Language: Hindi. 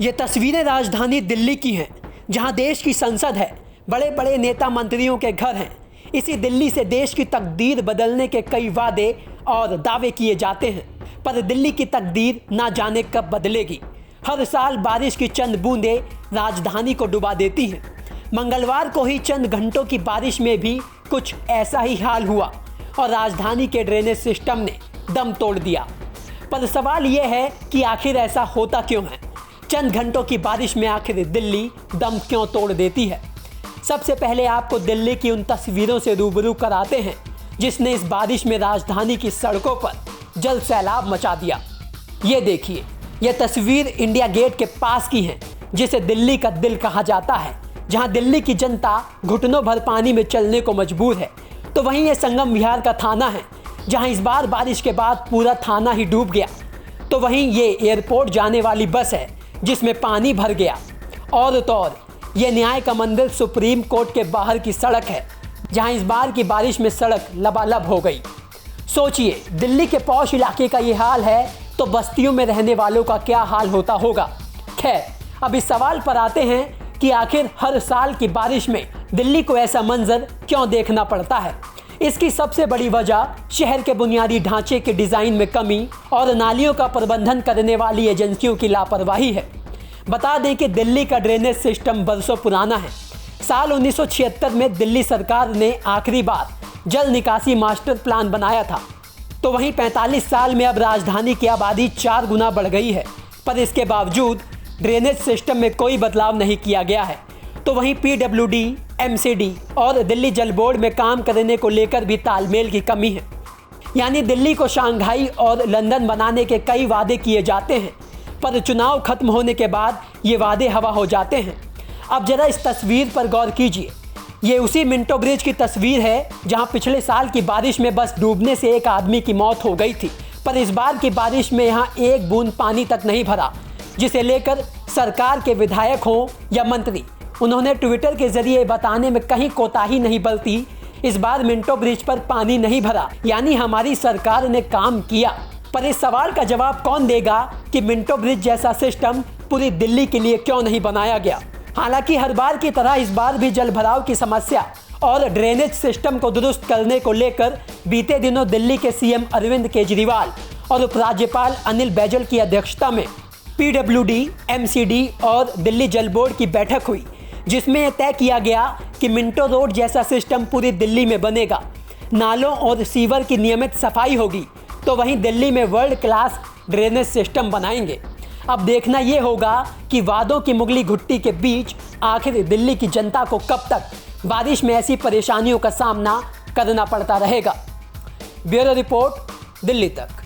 ये तस्वीरें राजधानी दिल्ली की हैं, जहां देश की संसद है, बड़े बड़े नेता मंत्रियों के घर हैं। इसी दिल्ली से देश की तकदीर बदलने के कई वादे और दावे किए जाते हैं, पर दिल्ली की तकदीर ना जाने कब बदलेगी। हर साल बारिश की चंद बूंदें राजधानी को डुबा देती हैं। मंगलवार को ही चंद घंटों की बारिश में भी कुछ ऐसा ही हाल हुआ और राजधानी के ड्रेनेज सिस्टम ने दम तोड़ दिया। पर सवाल यह है कि आखिर ऐसा होता क्यों है? चंद घंटों की बारिश में आखिर दिल्ली दम क्यों तोड़ देती है? सबसे पहले आपको दिल्ली की उन तस्वीरों से रूबरू कराते हैं जिसने इस बारिश में राजधानी की सड़कों पर जल सैलाब मचा दिया। ये देखिए, यह तस्वीर इंडिया गेट के पास की है, जिसे दिल्ली का दिल कहा जाता है, जहां दिल्ली की जनता घुटनों भर पानी में चलने को मजबूर है। तो वहीं ये संगम विहार का थाना है, जहां इस बार बारिश के बाद पूरा थाना ही डूब गया। तो वहीं ये एयरपोर्ट जाने वाली बस है जिसमें पानी भर गया। और तो और ये न्याय का मंदिर सुप्रीम कोर्ट के बाहर की सड़क है, जहां इस बार की बारिश में सड़क लबालब हो गई। सोचिए, दिल्ली के पॉश इलाके का ये हाल है तो बस्तियों में रहने वालों का क्या हाल होता होगा। खैर, अब इस सवाल पर आते हैं कि आखिर हर साल की बारिश में दिल्ली को ऐसा मंजर क्यों देखना पड़ता है। इसकी सबसे बड़ी वजह शहर के बुनियादी ढांचे के डिज़ाइन में कमी और नालियों का प्रबंधन करने वाली एजेंसियों की लापरवाही है। बता दें कि दिल्ली का ड्रेनेज सिस्टम बरसों पुराना है। साल 1976 में दिल्ली सरकार ने आखिरी बार जल निकासी मास्टर प्लान बनाया था। तो वहीं 45 साल में अब राजधानी की आबादी 4 गुना बढ़ गई है, पर इसके बावजूद ड्रेनेज सिस्टम में कोई बदलाव नहीं किया गया है। तो वहीं PWD, MCD और दिल्ली जल बोर्ड में काम करने को लेकर भी तालमेल की कमी है। यानी दिल्ली को शंघाई और लंदन बनाने के कई वादे किए जाते हैं, पर चुनाव खत्म होने के बाद ये वादे हवा हो जाते हैं। अब जरा इस तस्वीर पर गौर कीजिए। ये उसी मिंटो ब्रिज की तस्वीर है जहां पिछले साल की बारिश में बस डूबने से एक आदमी की मौत हो गई थी, पर इस बार की बारिश में यहाँ एक बूंद पानी तक नहीं भरा, जिसे लेकर सरकार के विधायक हों या मंत्री, उन्होंने ट्विटर के जरिए बताने में कहीं कोताही नहीं बरती। इस बार मिंटो ब्रिज पर पानी नहीं भरा, यानी हमारी सरकार ने काम किया। पर इस सवाल का जवाब कौन देगा कि मिंटो ब्रिज जैसा सिस्टम पूरी दिल्ली के लिए क्यों नहीं बनाया गया? हालांकि हर बार की तरह इस बार भी जल भराव की समस्या और ड्रेनेज सिस्टम को दुरुस्त करने को लेकर बीते दिनों दिल्ली के CM अरविंद केजरीवाल और उपराज्यपाल अनिल बैजल की अध्यक्षता में PWD, MCD और दिल्ली जल बोर्ड की बैठक हुई, जिसमें यह तय किया गया कि मिंटो रोड जैसा सिस्टम पूरी दिल्ली में बनेगा। नालों और सीवर की नियमित सफाई होगी, तो वहीं दिल्ली में वर्ल्ड क्लास ड्रेनेज सिस्टम बनाएंगे। अब देखना यह होगा कि वादों की मुगली घुट्टी के बीच आखिर दिल्ली की जनता को कब तक बारिश में ऐसी परेशानियों का सामना करना पड़ता रहेगा। ब्यूरो रिपोर्ट, दिल्ली तक।